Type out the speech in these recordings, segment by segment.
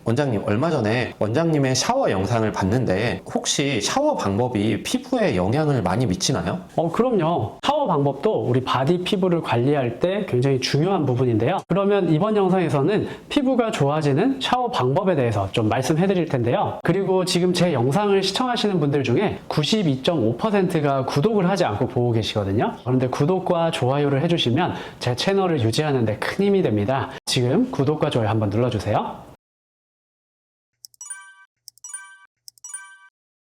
원장님, 얼마 전에 원장님의 샤워 영상을 봤는데 혹시 샤워 방법이 피부에 영향을 많이 미치나요? 그럼요. 샤워 방법도 우리 바디 피부를 관리할 때 굉장히 중요한 부분인데요. 그러면 이번 영상에서는 피부가 좋아지는 샤워 방법에 대해서 좀 말씀해 드릴 텐데요. 그리고 지금 제 영상을 시청하시는 분들 중에 92.5%가 구독을 하지 않고 보고 계시거든요. 그런데 구독과 좋아요를 해주시면 제 채널을 유지하는 데 큰 힘이 됩니다. 지금 구독과 좋아요 한번 눌러주세요.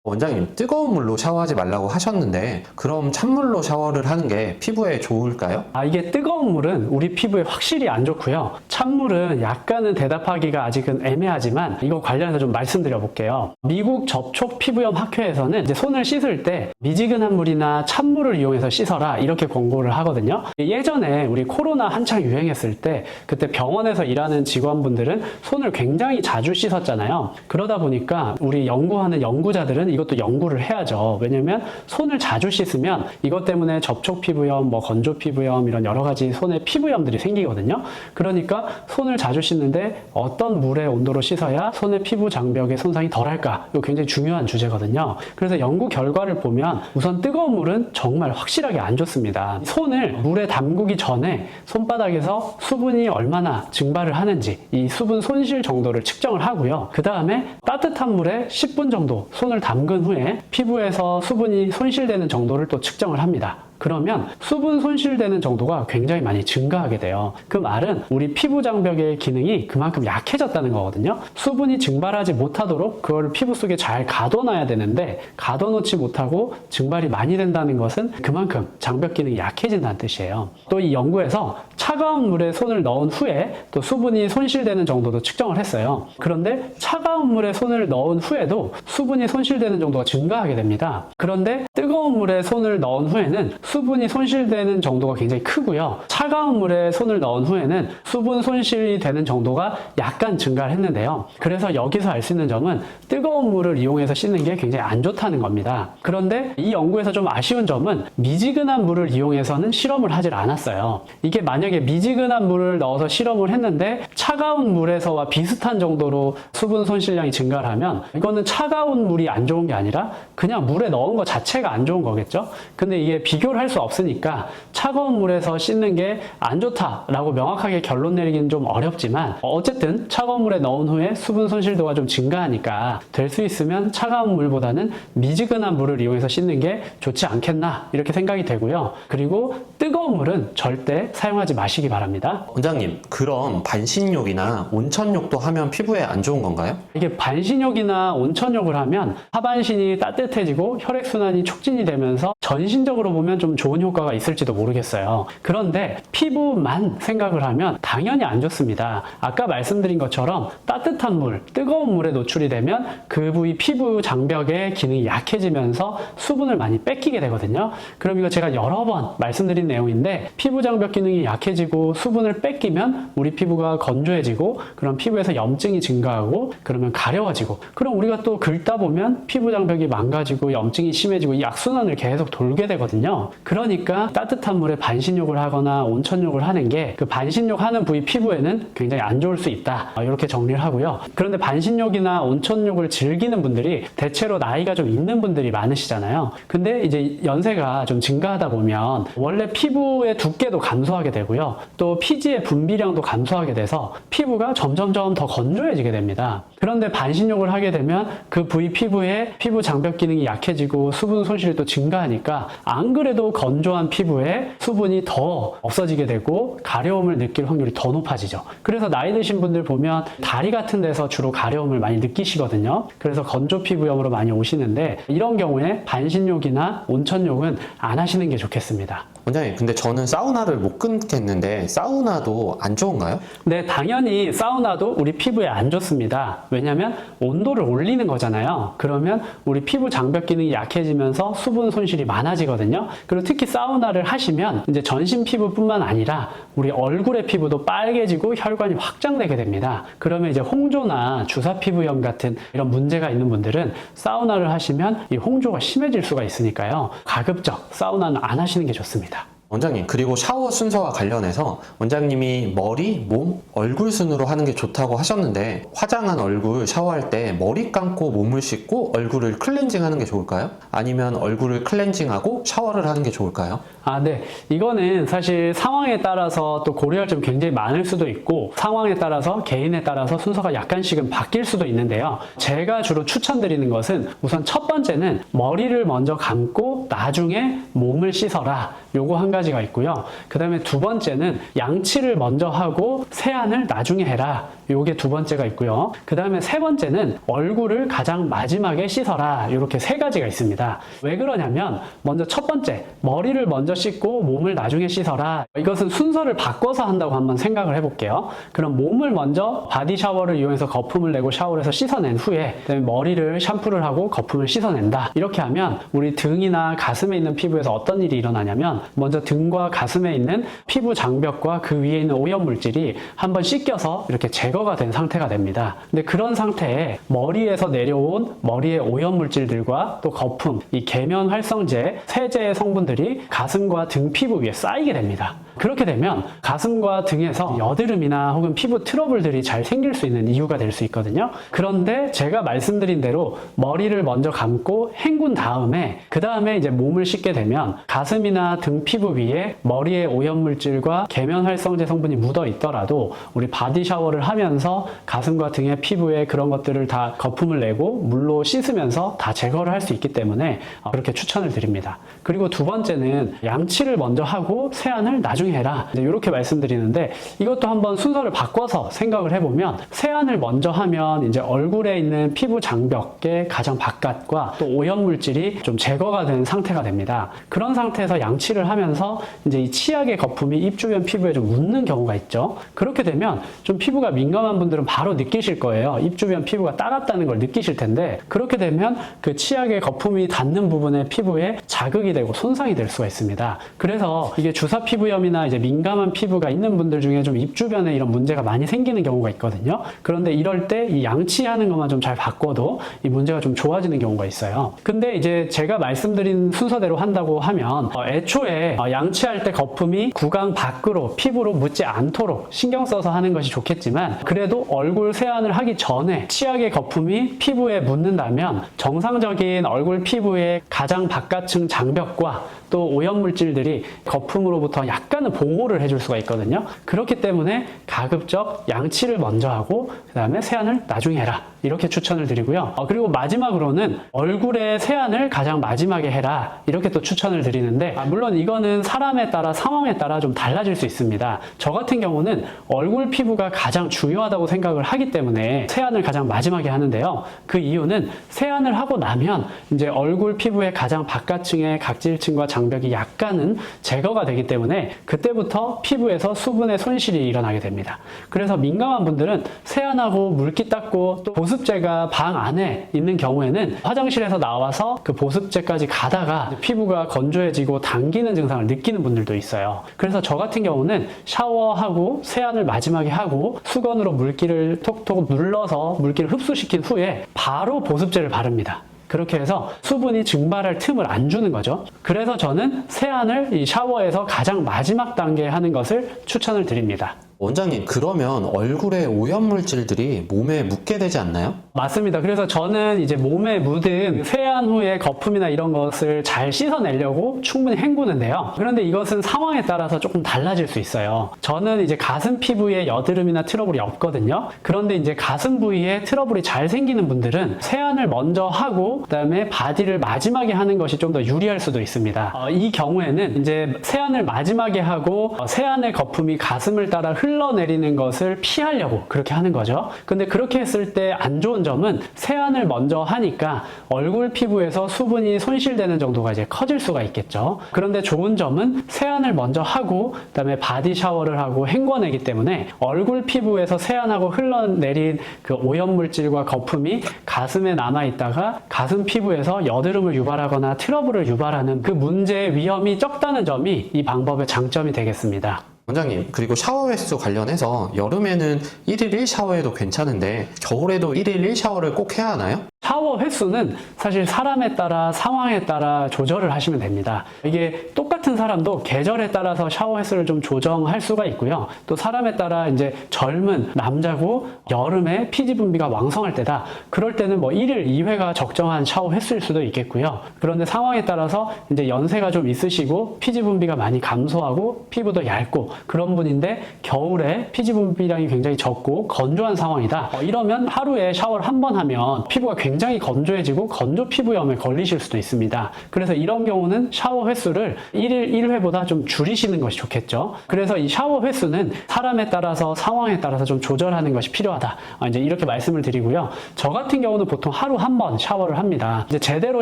원장님, 뜨거운 물로 샤워하지 말라고 하셨는데 그럼 찬물로 샤워를 하는 게 피부에 좋을까요? 이게 뜨거운 물은 우리 피부에 확실히 안 좋고요. 찬물은 약간은 대답하기가 아직은 애매하지만 이거 관련해서 좀 말씀드려 볼게요. 미국 접촉 피부염 학회에서는 이제 손을 씻을 때 미지근한 물이나 찬물을 이용해서 씻어라 이렇게 권고를 하거든요. 예전에 우리 코로나 한창 유행했을 때 그때 병원에서 일하는 직원분들은 손을 굉장히 자주 씻었잖아요. 그러다 보니까 우리 연구하는 연구자들은 이것도 연구를 해야죠. 왜냐면 손을 자주 씻으면 이것 때문에 접촉 피부염, 건조 피부염 이런 여러 가지 손에 피부염들이 생기거든요. 그러니까 손을 자주 씻는데 어떤 물의 온도로 씻어야 손의 피부 장벽의 손상이 덜할까? 이거 굉장히 중요한 주제거든요. 그래서 연구 결과를 보면 우선 뜨거운 물은 정말 확실하게 안 좋습니다. 손을 물에 담그기 전에 손바닥에서 수분이 얼마나 증발을 하는지 이 수분 손실 정도를 측정을 하고요. 그 다음에 따뜻한 물에 10분 정도 손을 담근 후에 피부에서 수분이 손실되는 정도를 또 측정을 합니다. 그러면 수분 손실되는 정도가 굉장히 많이 증가하게 돼요. 그 말은 우리 피부 장벽의 기능이 그만큼 약해졌다는 거거든요. 수분이 증발하지 못하도록 그걸 피부 속에 잘 가둬놔야 되는데 가둬놓지 못하고 증발이 많이 된다는 것은 그만큼 장벽 기능이 약해진다는 뜻이에요. 또 이 연구에서 차가운 물에 손을 넣은 후에 또 수분이 손실되는 정도도 측정을 했어요. 그런데 차가운 물에 손을 넣은 후에도 수분이 손실되는 정도가 증가하게 됩니다. 그런데 뜨거운 물에 손을 넣은 후에는 수분이 손실되는 정도가 굉장히 크고요. 차가운 물에 손을 넣은 후에는 수분 손실이 되는 정도가 약간 증가를 했는데요. 그래서 여기서 알 수 있는 점은 뜨거운 물을 이용해서 씻는 게 굉장히 안 좋다는 겁니다. 그런데 이 연구에서 좀 아쉬운 점은 미지근한 물을 이용해서는 실험을 하질 않았어요. 이게 만약에 미지근한 물을 넣어서 실험을 했는데 차가운 물에서와 비슷한 정도로 수분 손실량이 증가를 하면 이거는 차가운 물이 안 좋은 게 아니라 그냥 물에 넣은 것 자체가 안 좋은 거겠죠? 근데 이게 비교를 할 수 없으니까 차가운 물에서 씻는 게 안 좋다라고 명확하게 결론 내리기는 좀 어렵지만 어쨌든 차가운 물에 넣은 후에 수분 손실도가 좀 증가하니까 될 수 있으면 차가운 물보다는 미지근한 물을 이용해서 씻는 게 좋지 않겠나 이렇게 생각이 되고요. 그리고 뜨거운 물은 절대 사용하지 마시기 바랍니다. 원장님, 그럼 반신욕이나 온천욕도 하면 피부에 안 좋은 건가요? 이게 반신욕이나 온천욕을 하면 하반신이 따뜻해지고 혈액순환이 촉진이 되면서 전신적으로 보면 좀 좋은 효과가 있을지도 모르겠어요. 그런데 피부만 생각을 하면 당연히 안 좋습니다. 아까 말씀드린 것처럼 따뜻한 물, 뜨거운 물에 노출이 되면 그 부위 피부 장벽의 기능이 약해지면서 수분을 많이 뺏기게 되거든요. 그럼 이거 제가 여러 번 말씀드린 내용인데 피부 장벽 기능이 약해지고 수분을 뺏기면 우리 피부가 건조해지고 그럼 피부에서 염증이 증가하고 그러면 가려워지고 그럼 우리가 또 긁다 보면 피부 장벽이 망가지고 염증이 심해지고 이 악순환을 계속 돌게 되거든요. 그러니까 따뜻한 물에 반신욕을 하거나 온천욕을 하는 게 그 반신욕 하는 부위 피부에는 굉장히 안 좋을 수 있다. 이렇게 정리를 하고요. 그런데 반신욕이나 온천욕을 즐기는 분들이 대체로 나이가 좀 있는 분들이 많으시잖아요. 근데 이제 연세가 좀 증가하다 보면 원래 피부의 두께도 감소하게 되고요. 또 피지의 분비량도 감소하게 돼서 피부가 점점점 더 건조해지게 됩니다. 그런데 반신욕을 하게 되면 그 부위 피부의 피부 장벽 기능이 약해지고 수분 손실이 또 증가하니까 안 그래도 건조한 피부에 수분이 더 없어지게 되고 가려움을 느낄 확률이 더 높아지죠. 그래서 나이 드신 분들 보면 다리 같은 데서 주로 가려움을 많이 느끼시거든요. 그래서 건조 피부염으로 많이 오시는데 이런 경우에 반신욕이나 온천욕은 안 하시는 게 좋겠습니다. 원장님, 근데 저는 사우나를 못 끊겠는데 사우나도 안 좋은가요? 네, 당연히 사우나도 우리 피부에 안 좋습니다. 왜냐면 온도를 올리는 거잖아요. 그러면 우리 피부 장벽 기능이 약해지면서 수분 손실이 많아지거든요. 그리고 특히 사우나를 하시면 이제 전신 피부뿐만 아니라 우리 얼굴의 피부도 빨개지고 혈관이 확장되게 됩니다. 그러면 이제 홍조나 주사 피부염 같은 이런 문제가 있는 분들은 사우나를 하시면 이 홍조가 심해질 수가 있으니까요. 가급적 사우나는 안 하시는 게 좋습니다. 원장님, 그리고 샤워 순서와 관련해서 원장님이 머리, 몸, 얼굴 순으로 하는 게 좋다고 하셨는데 화장한 얼굴 샤워할 때 머리 감고 몸을 씻고 얼굴을 클렌징 하는 게 좋을까요? 아니면 얼굴을 클렌징하고 샤워를 하는 게 좋을까요? 네. 이거는 사실 상황에 따라서 또 고려할 점이 굉장히 많을 수도 있고 상황에 따라서 개인에 따라서 순서가 약간씩은 바뀔 수도 있는데요. 제가 주로 추천드리는 것은 우선 첫 번째는 머리를 먼저 감고 나중에 몸을 씻어라. 요거 한 가지가 있고요. 그 다음에 두 번째는 양치를 먼저 하고 세안을 나중에 해라. 요게 두 번째가 있고요. 그 다음에 세 번째는 얼굴을 가장 마지막에 씻어라. 이렇게 세 가지가 있습니다. 왜 그러냐면 먼저 첫 번째, 머리를 먼저 씻고 몸을 나중에 씻어라. 이것은 순서를 바꿔서 한다고 한번 생각을 해볼게요. 그럼 몸을 먼저 바디 샤워를 이용해서 거품을 내고 샤워를 해서 씻어낸 후에 그다음에 머리를 샴푸를 하고 거품을 씻어낸다. 이렇게 하면 우리 등이나 가슴에 있는 피부에서 어떤 일이 일어나냐면 먼저 등과 가슴에 있는 피부 장벽과 그 위에 있는 오염물질이 한번 씻겨서 이렇게 제거가 된 상태가 됩니다. 근데 그런 상태에 머리에서 내려온 머리의 오염물질들과 또 거품, 이 계면 활성제, 세제의 성분들이 가슴과 등 피부 위에 쌓이게 됩니다. 그렇게 되면 가슴과 등에서 여드름이나 혹은 피부 트러블들이 잘 생길 수 있는 이유가 될 수 있거든요. 그런데 제가 말씀드린 대로 머리를 먼저 감고 헹군 다음에 그 다음에 이제 몸을 씻게 되면 가슴이나 등 피부 위에 머리의 오염물질과 계면 활성제 성분이 묻어 있더라도 우리 바디 샤워를 하면서 가슴과 등의 피부에 그런 것들을 다 거품을 내고 물로 씻으면서 다 제거를 할 수 있기 때문에 그렇게 추천을 드립니다. 그리고 두 번째는 양치를 먼저 하고 세안을 나중에 해라. 이렇게 말씀드리는데 이것도 한번 순서를 바꿔서 생각을 해보면 세안을 먼저 하면 이제 얼굴에 있는 피부 장벽의 가장 바깥과 또 오염물질이 좀 제거가 된 상태가 됩니다. 그런 상태에서 양치를 하면서 이제 이 치약의 거품이 입 주변 피부에 좀 묻는 경우가 있죠. 그렇게 되면 좀 피부가 민감한 분들은 바로 느끼실 거예요. 입 주변 피부가 따갑다는 걸 느끼실 텐데 그렇게 되면 그 치약의 거품이 닿는 부분의 피부에 자극이 되고 손상이 될 수가 있습니다. 그래서 이게 주사 피부염이나 이제 민감한 피부가 있는 분들 중에 좀 입 주변에 이런 문제가 많이 생기는 경우가 있거든요. 그런데 이럴 때 이 양치하는 것만 좀 잘 바꿔도 이 문제가 좀 좋아지는 경우가 있어요. 근데 이제 제가 말씀드린 순서대로 한다고 하면 애초에 양치할 때 거품이 구강 밖으로 피부로 묻지 않도록 신경 써서 하는 것이 좋겠지만 그래도 얼굴 세안을 하기 전에 치약의 거품이 피부에 묻는다면 정상적인 얼굴 피부의 가장 바깥층 장벽과 또 오염물질들이 거품으로부터 약간은 보호를 해줄 수가 있거든요. 그렇기 때문에 가급적 양치를 먼저 하고 그 다음에 세안을 나중에 해라. 이렇게 추천을 드리고요. 그리고 마지막으로는 얼굴에 세안을 가장 마지막에 해라. 이렇게 또 추천을 드리는데 물론 이거는 사람에 따라 상황에 따라 좀 달라질 수 있습니다. 저 같은 경우는 얼굴 피부가 가장 중요하다고 생각을 하기 때문에 세안을 가장 마지막에 하는데요. 그 이유는 세안을 하고 나면 이제 얼굴 피부의 가장 바깥층의 각질층과 장벽이 약간은 제거가 되기 때문에 그때부터 피부에서 수분의 손실이 일어나게 됩니다. 그래서 민감한 분들은 세안하고 물기 닦고 또 보습제가 방 안에 있는 경우에는 화장실에서 나와서 그 보습제까지 가다가 피부가 건조해지고 당기는 증상을 느끼는 분들도 있어요. 그래서 저 같은 경우는 샤워하고 세안을 마지막에 하고 수건으로 물기를 톡톡 눌러서 물기를 흡수시킨 후에 바로 보습제를 바릅니다. 그렇게 해서 수분이 증발할 틈을 안 주는 거죠. 그래서 저는 세안을 이 샤워에서 가장 마지막 단계에 하는 것을 추천을 드립니다. 원장님, 그러면 얼굴에 오염물질들이 몸에 묻게 되지 않나요? 맞습니다. 그래서 저는 이제 몸에 묻은 세안 후에 거품이나 이런 것을 잘 씻어내려고 충분히 헹구는데요. 그런데 이것은 상황에 따라서 조금 달라질 수 있어요. 저는 이제 가슴 피부에 여드름이나 트러블이 없거든요. 그런데 이제 가슴 부위에 트러블이 잘 생기는 분들은 세안을 먼저 하고 그다음에 바디를 마지막에 하는 것이 좀 더 유리할 수도 있습니다. 이 경우에는 이제 세안을 마지막에 하고 세안의 거품이 가슴을 따라 흘러내리는 것을 피하려고 그렇게 하는 거죠. 근데 그렇게 했을 때 안 좋은 점은 세안을 먼저 하니까 얼굴 피부에서 수분이 손실되는 정도가 이제 커질 수가 있겠죠. 그런데 좋은 점은 세안을 먼저 하고 그다음에 바디 샤워를 하고 헹궈내기 때문에 얼굴 피부에서 세안하고 흘러내린 그 오염물질과 거품이 가슴에 남아있다가 가슴 피부에서 여드름을 유발하거나 트러블을 유발하는 그 문제의 위험이 적다는 점이 이 방법의 장점이 되겠습니다. 원장님, 그리고 샤워 횟수 관련해서 여름에는 1일 1샤워해도 괜찮은데 겨울에도 1일 1샤워를 꼭 해야 하나요? 샤워 횟수는 사실 사람에 따라 상황에 따라 조절을 하시면 됩니다. 이게 똑같은 사람도 계절에 따라서 샤워 횟수를 좀 조정할 수가 있고요. 또 사람에 따라 이제 젊은 남자고 여름에 피지 분비가 왕성할 때다. 그럴 때는 뭐 1일 2회가 적정한 샤워 횟수일 수도 있겠고요. 그런데 상황에 따라서 이제 연세가 좀 있으시고 피지 분비가 많이 감소하고 피부도 얇고 그런 분인데 겨울에 피지 분비량이 굉장히 적고 건조한 상황이다. 이러면 하루에 샤워를 한 번 하면 피부가 굉장히 건조해지고 건조 피부염에 걸리실 수도 있습니다. 그래서 이런 경우는 샤워 횟수를 1일 1회보다 좀 줄이시는 것이 좋겠죠. 그래서 이 샤워 횟수는 사람에 따라서 상황에 따라서 좀 조절하는 것이 필요하다. 이제 이렇게 말씀을 드리고요. 저 같은 경우는 보통 하루 한 번 샤워를 합니다. 이제 제대로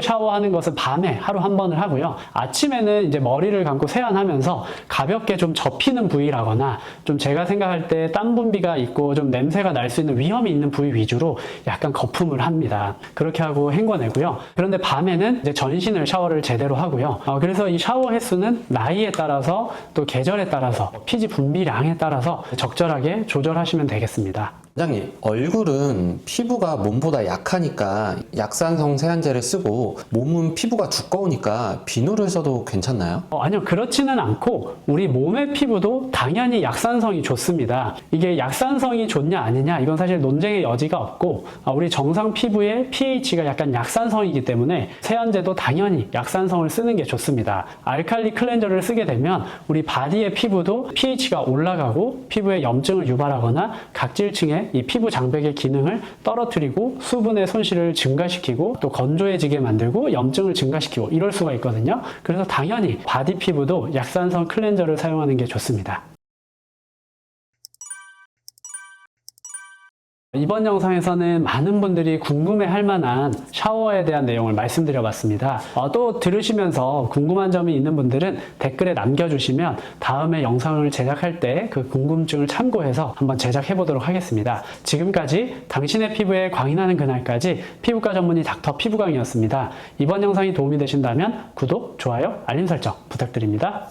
샤워하는 것은 밤에 하루 한 번을 하고요. 아침에는 이제 머리를 감고 세안하면서 가볍게 좀 접히는 부위라거나 좀 제가 생각할 때 땀 분비가 있고 좀 냄새가 날 수 있는 위험이 있는 부위 위주로 약간 거품을 합니다. 그렇게 하고 헹궈내고요. 그런데 밤에는 이제 전신을 샤워를 제대로 하고요. 그래서 이 샤워 횟수는 나이에 따라서 또 계절에 따라서 피지 분비량에 따라서 적절하게 조절하시면 되겠습니다. 원장님, 얼굴은 피부가 몸보다 약하니까 약산성 세안제를 쓰고 몸은 피부가 두꺼우니까 비누를 써도 괜찮나요? 아니요, 그렇지는 않고 우리 몸의 피부도 당연히 약산성이 좋습니다. 이게 약산성이 좋냐 아니냐 이건 사실 논쟁의 여지가 없고 우리 정상 피부의 pH가 약간 약산성이기 때문에 세안제도 당연히 약산성을 쓰는 게 좋습니다. 알칼리 클렌저를 쓰게 되면 우리 바디의 피부도 pH가 올라가고 피부에 염증을 유발하거나 각질층에 이 피부 장벽의 기능을 떨어뜨리고 수분의 손실을 증가시키고 또 건조해지게 만들고 염증을 증가시키고 이럴 수가 있거든요. 그래서 당연히 바디 피부도 약산성 클렌저를 사용하는 게 좋습니다. 이번 영상에서는 많은 분들이 궁금해할 만한 샤워에 대한 내용을 말씀드려봤습니다. 또 들으시면서 궁금한 점이 있는 분들은 댓글에 남겨주시면 다음에 영상을 제작할 때 그 궁금증을 참고해서 한번 제작해보도록 하겠습니다. 지금까지 당신의 피부에 광이 나는 그날까지 피부과 전문의 닥터 피부광이었습니다. 이번 영상이 도움이 되신다면 구독, 좋아요, 알림 설정 부탁드립니다.